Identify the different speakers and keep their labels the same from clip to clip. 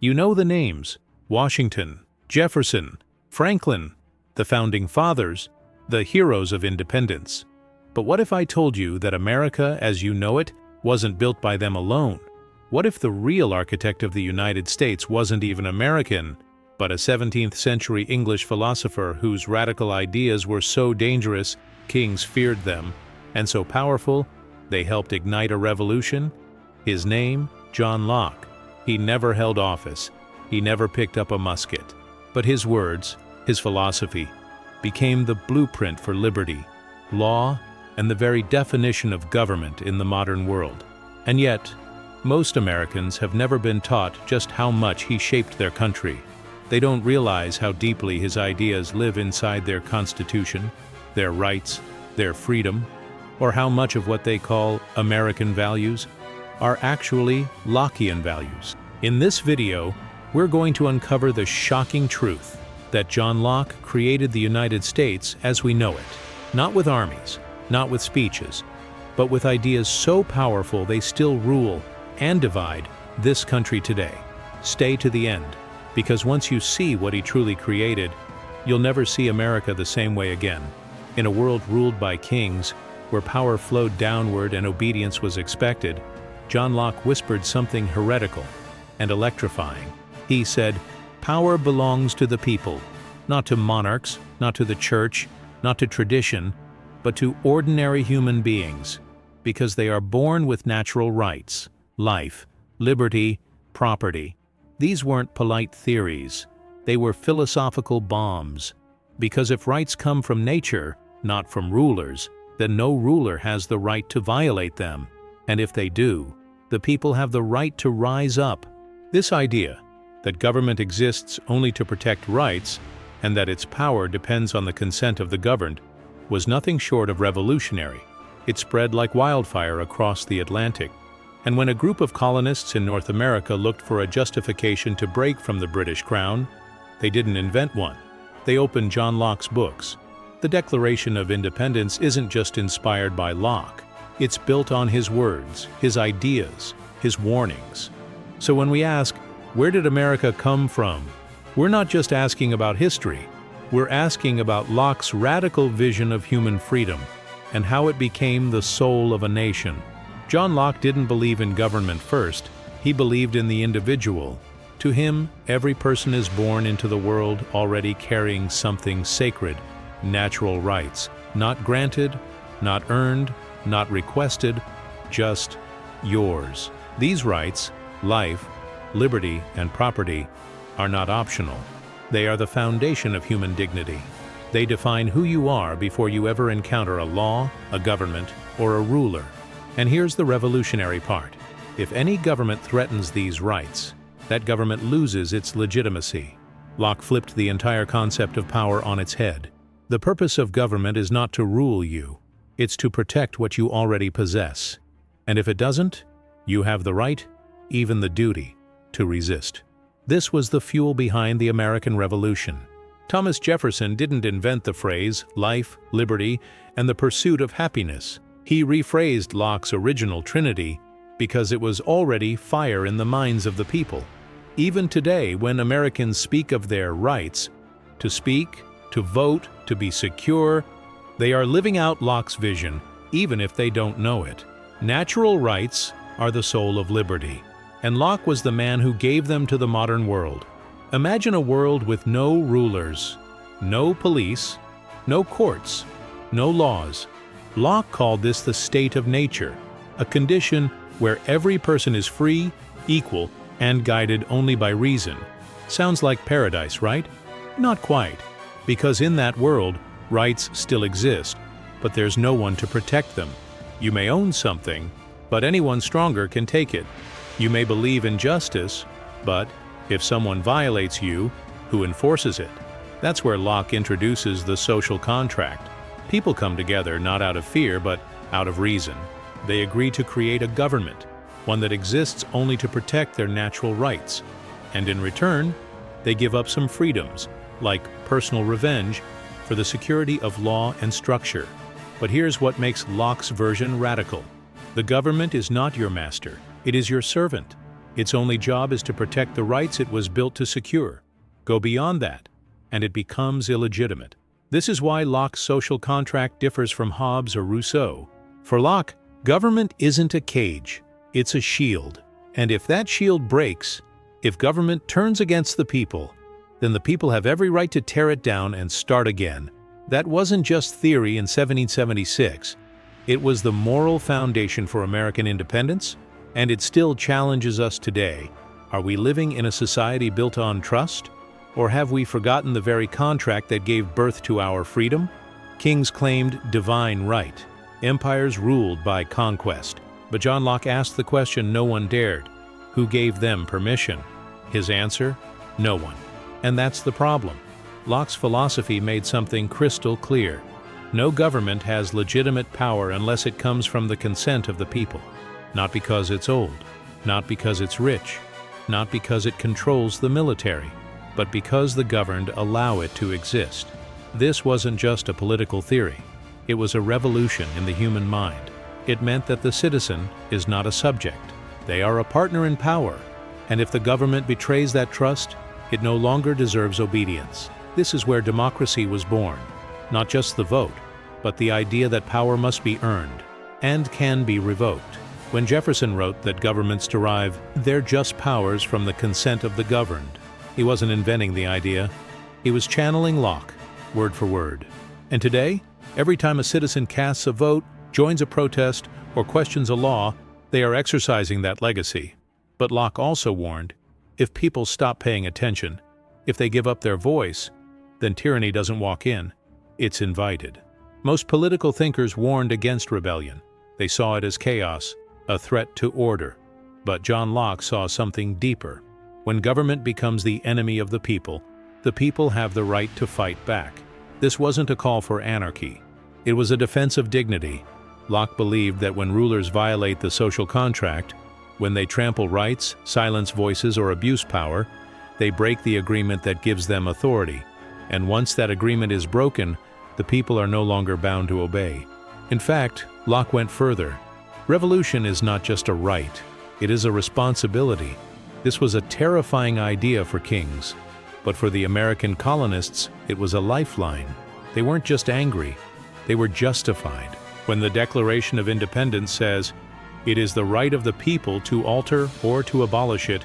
Speaker 1: You know the names: Washington, Jefferson, Franklin, the Founding Fathers, the heroes of independence. But what if I told you that America as you know it wasn't built by them alone? What if the real architect of the United States wasn't even American, but a 17th century English philosopher whose radical ideas were so dangerous kings feared them, and so powerful they helped ignite a revolution? His name, John Locke. He never held office. He never picked up a musket. But his words, his philosophy, became the blueprint for liberty, law, and the very definition of government in the modern world. And yet, most Americans have never been taught just how much he shaped their country. They don't realize how deeply his ideas live inside their Constitution, their rights, their freedom, or how much of what they call American values are actually Lockean values. In this video, we're going to uncover the shocking truth that John Locke created the United States as we know it, not with armies, not with speeches, but with ideas so powerful they still rule and divide this country today. Stay to the end, because once you see what he truly created, you'll never see America the same way again. In a world ruled by kings, where power flowed downward and obedience was expected, John Locke whispered something heretical and electrifying. He said, "Power belongs to the people, not to monarchs, not to the church, not to tradition, but to ordinary human beings, because they are born with natural rights, life, liberty, property." These weren't polite theories. They were philosophical bombs. Because if rights come from nature, not from rulers, then no ruler has the right to violate them. And if they do, the people have the right to rise up. This idea, that government exists only to protect rights, and that its power depends on the consent of the governed, was nothing short of revolutionary. It spread like wildfire across the Atlantic. And when a group of colonists in North America looked for a justification to break from the British crown, they didn't invent one. They opened John Locke's books. The Declaration of Independence isn't just inspired by Locke. It's built on his words, his ideas, his warnings. So when we ask, where did America come from? We're not just asking about history. We're asking about Locke's radical vision of human freedom and how it became the soul of a nation. John Locke didn't believe in government first. He believed in the individual. To him, every person is born into the world already carrying something sacred, natural rights, not granted, not earned, not requested, just yours. These rights, life, liberty, and property, are not optional. They are the foundation of human dignity. They define who you are before you ever encounter a law, a government, or a ruler. And here's the revolutionary part. If any government threatens these rights, that government loses its legitimacy. Locke flipped the entire concept of power on its head. The purpose of government is not to rule you. It's to protect what you already possess. And if it doesn't, you have the right, even the duty, to resist. This was the fuel behind the American Revolution. Thomas Jefferson didn't invent the phrase life, liberty, and the pursuit of happiness. He rephrased Locke's original trinity because it was already fire in the minds of the people. Even today, when Americans speak of their rights, to speak, to vote, to be secure, they are living out Locke's vision, even if they don't know it. Natural rights are the soul of liberty, and Locke was the man who gave them to the modern world. Imagine a world with no rulers, no police, no courts, no laws. Locke called this the state of nature, a condition where every person is free, equal, and guided only by reason. Sounds like paradise, right? Not quite, because in that world, rights still exist, but there's no one to protect them. You may own something, but anyone stronger can take it. You may believe in justice, but if someone violates you, who enforces it? That's where Locke introduces the social contract. People come together not out of fear, but out of reason. They agree to create a government, one that exists only to protect their natural rights. And in return, they give up some freedoms, like personal revenge, for the security of law and structure. But here's what makes Locke's version radical. The government is not your master, it is your servant. Its only job is to protect the rights it was built to secure. Go beyond that, and it becomes illegitimate. This is why Locke's social contract differs from Hobbes or Rousseau. For Locke, government isn't a cage, it's a shield. And if that shield breaks, if government turns against the people, then the people have every right to tear it down and start again. That wasn't just theory in 1776. It was the moral foundation for American independence, and it still challenges us today. Are we living in a society built on trust? Or have we forgotten the very contract that gave birth to our freedom? Kings claimed divine right. Empires ruled by conquest. But John Locke asked the question no one dared. Who gave them permission? His answer? No one. And that's the problem. Locke's philosophy made something crystal clear. No government has legitimate power unless it comes from the consent of the people. Not because it's old, not because it's rich, not because it controls the military, but because the governed allow it to exist. This wasn't just a political theory. It was a revolution in the human mind. It meant that the citizen is not a subject. They are a partner in power, and if the government betrays that trust, it no longer deserves obedience. This is where democracy was born. Not just the vote, but the idea that power must be earned and can be revoked. When Jefferson wrote that governments derive their just powers from the consent of the governed, he wasn't inventing the idea. He was channeling Locke, word for word. And today, every time a citizen casts a vote, joins a protest, or questions a law, they are exercising that legacy. But Locke also warned, if people stop paying attention, if they give up their voice, then tyranny doesn't walk in, it's invited. Most political thinkers warned against rebellion. They saw it as chaos, a threat to order. But John Locke saw something deeper. When government becomes the enemy of the people have the right to fight back. This wasn't a call for anarchy. It was a defense of dignity. Locke believed that when rulers violate the social contract, when they trample rights, silence voices, or abuse power, they break the agreement that gives them authority. And once that agreement is broken, the people are no longer bound to obey. In fact, Locke went further. Revolution is not just a right, it is a responsibility. This was a terrifying idea for kings, but for the American colonists, it was a lifeline. They weren't just angry, they were justified. When the Declaration of Independence says, "It is the right of the people to alter or to abolish it,"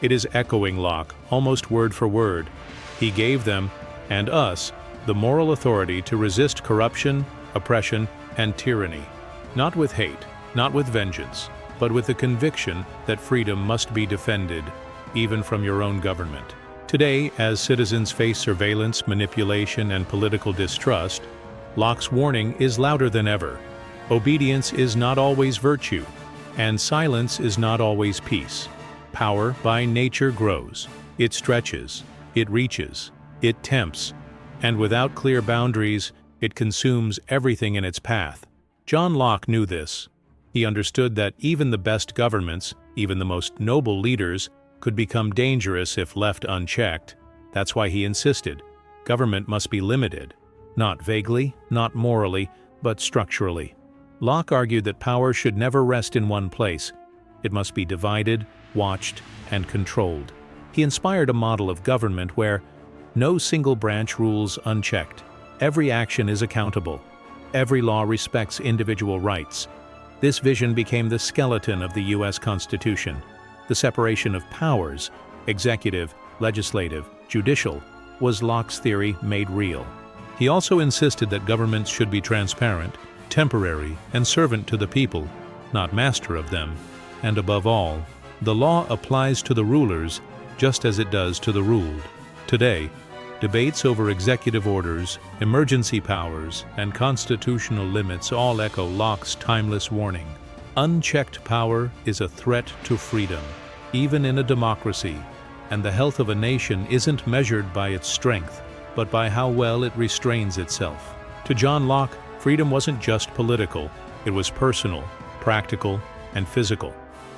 Speaker 1: it is echoing Locke, almost word for word. He gave them, and us, the moral authority to resist corruption, oppression, and tyranny. Not with hate, not with vengeance, but with the conviction that freedom must be defended, even from your own government. Today, as citizens face surveillance, manipulation, and political distrust, Locke's warning is louder than ever. Obedience is not always virtue, and silence is not always peace. Power by nature grows. It stretches, it reaches, it tempts, and without clear boundaries, it consumes everything in its path. John Locke knew this. He understood that even the best governments, even the most noble leaders, could become dangerous if left unchecked. That's why he insisted, government must be limited. Not vaguely, not morally, but structurally. Locke argued that power should never rest in one place. It must be divided, watched, and controlled. He inspired a model of government where no single branch rules unchecked. Every action is accountable. Every law respects individual rights. This vision became the skeleton of the U.S. Constitution. The separation of powers, executive, legislative, judicial, was Locke's theory made real. He also insisted that governments should be transparent, temporary, and servant to the people, not master of them. And above all, the law applies to the rulers just as it does to the ruled. Today, debates over executive orders, emergency powers, and constitutional limits all echo Locke's timeless warning. Unchecked power is a threat to freedom, even in a democracy, and the health of a nation isn't measured by its strength, but by how well it restrains itself. To John Locke, freedom wasn't just political, it was personal, practical, and physical.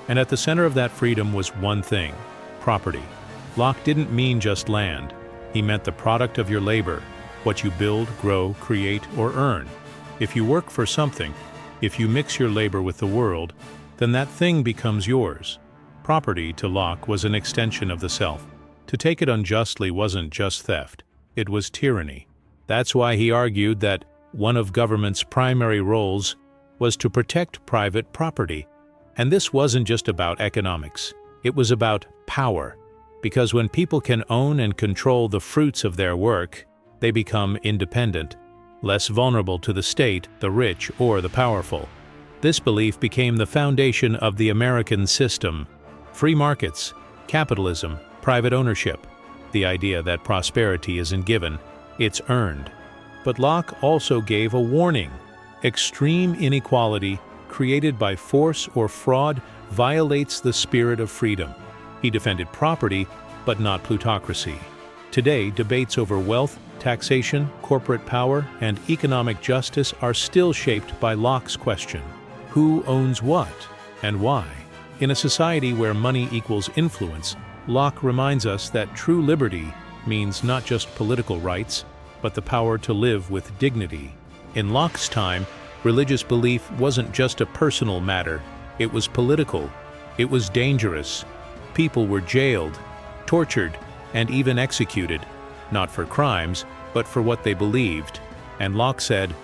Speaker 1: And at the center of that freedom was one thing: property. Locke didn't mean just land. He meant the product of your labor, what you build, grow, create, or earn. If you work for something, if you mix your labor with the world, then that thing becomes yours. Property, to Locke, was an extension of the self. To take it unjustly wasn't just theft, it was tyranny. That's why he argued that one of government's primary roles was to protect private property. And this wasn't just about economics, it was about power. Because when people can own and control the fruits of their work, they become independent, less vulnerable to the state, the rich, or the powerful. This belief became the foundation of the American system. Free markets, capitalism, private ownership. The idea that prosperity isn't given, it's earned. But Locke also gave a warning. Extreme inequality created by force or fraud violates the spirit of freedom. He defended property, but not plutocracy. Today, debates over wealth, taxation, corporate power, and economic justice are still shaped by Locke's question: who owns what, and why? In a society where money equals influence, Locke reminds us that true liberty means not just political rights, but the power to live with dignity. In Locke's time, religious belief wasn't just a personal matter, it was political. It was dangerous. People were jailed, tortured, and even executed, not for crimes, but for what they believed. And Locke said,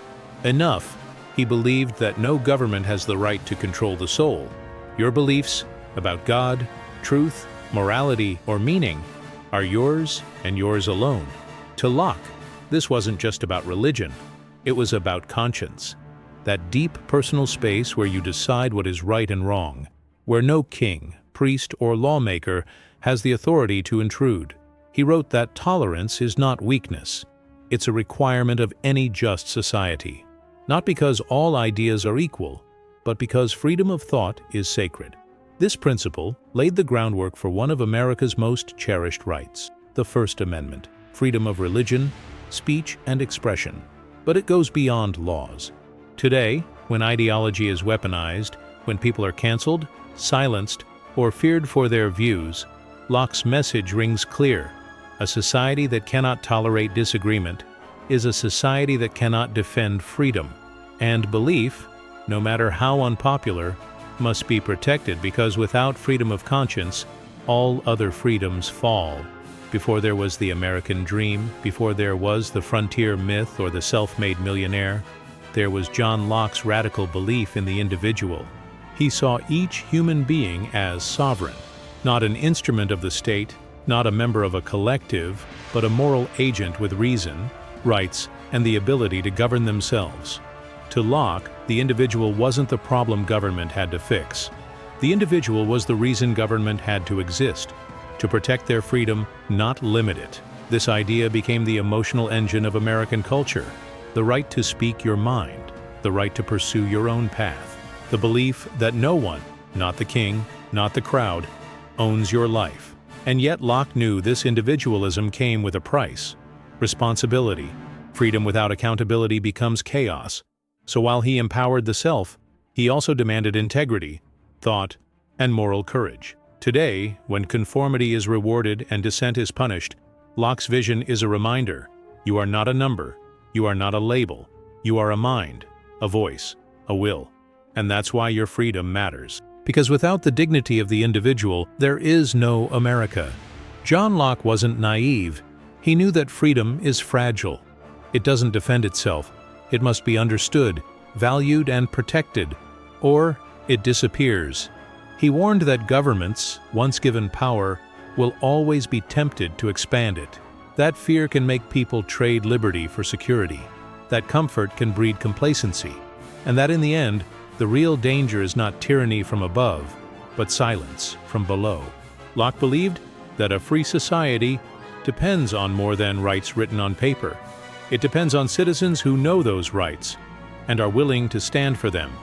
Speaker 1: enough. He believed that no government has the right to control the soul. Your beliefs about God, truth, morality, or meaning are yours and yours alone. To Locke, this wasn't just about religion, it was about conscience. That deep personal space where you decide what is right and wrong, where no king, priest, or lawmaker has the authority to intrude. He wrote that tolerance is not weakness. It's a requirement of any just society. Not because all ideas are equal, but because freedom of thought is sacred. This principle laid the groundwork for one of America's most cherished rights, the First Amendment, freedom of religion, speech, and expression. But it goes beyond laws. Today, when ideology is weaponized, when people are canceled, silenced, or feared for their views, Locke's message rings clear. A society that cannot tolerate disagreement is a society that cannot defend freedom. And belief, no matter how unpopular, must be protected, because without freedom of conscience, all other freedoms fall. Before there was the American dream, before there was the frontier myth or the self-made millionaire, there was John Locke's radical belief in the individual. He saw each human being as sovereign, not an instrument of the state, not a member of a collective, but a moral agent with reason, rights, and the ability to govern themselves. To Locke, the individual wasn't the problem government had to fix. The individual was the reason government had to exist, to protect their freedom, not limit it. This idea became the emotional engine of American culture. The right to speak your mind, the right to pursue your own path, the belief that no one, not the king, not the crowd, owns your life. And yet Locke knew this individualism came with a price: responsibility. Freedom without accountability becomes chaos. So while he empowered the self, he also demanded integrity, thought, and moral courage. Today, when conformity is rewarded and dissent is punished, Locke's vision is a reminder: you are not a number, you are not a label, you are a mind, a voice, a will. And that's why your freedom matters. Because without the dignity of the individual, there is no America. John Locke wasn't naive. He knew that freedom is fragile. It doesn't defend itself. It must be understood, valued, and protected, or it disappears. He warned that governments, once given power, will always be tempted to expand it. That fear can make people trade liberty for security. That comfort can breed complacency. And that in the end, the real danger is not tyranny from above, but silence from below. Locke believed that a free society depends on more than rights written on paper. It depends on citizens who know those rights and are willing to stand for them.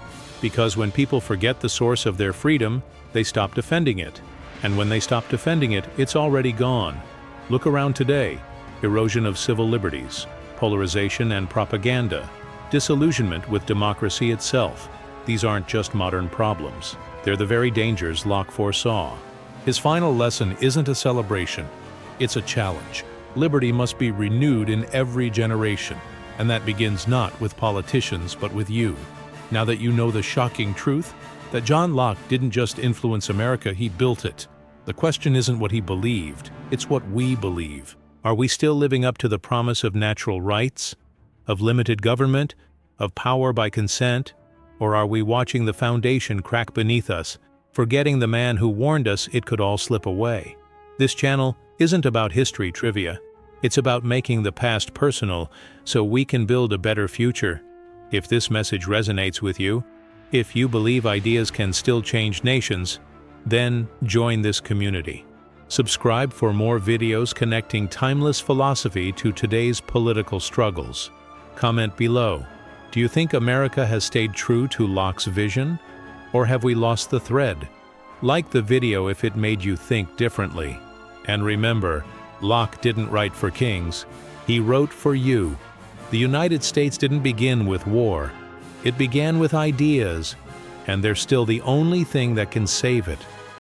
Speaker 1: Because when people forget the source of their freedom, they stop defending it. And when they stop defending it, it's already gone. Look around today: erosion of civil liberties, polarization and propaganda, disillusionment with democracy itself. These aren't just modern problems. They're the very dangers Locke foresaw. His final lesson isn't a celebration, it's a challenge. Liberty must be renewed in every generation, and that begins not with politicians but with you. Now that you know the shocking truth, that John Locke didn't just influence America, he built it. The question isn't what he believed, it's what we believe. Are we still living up to the promise of natural rights, of limited government, of power by consent, or are we watching the foundation crack beneath us, forgetting the man who warned us it could all slip away? This channel isn't about history trivia. It's about making the past personal so we can build a better future. If this message resonates with you, if you believe ideas can still change nations, then join this community. Subscribe for more videos connecting timeless philosophy to today's political struggles. Comment below. Do you think America has stayed true to Locke's vision? Or have we lost the thread? Like the video if it made you think differently. And remember, Locke didn't write for kings. He wrote for you. The United States didn't begin with war. It began with ideas, and they're still the only thing that can save it.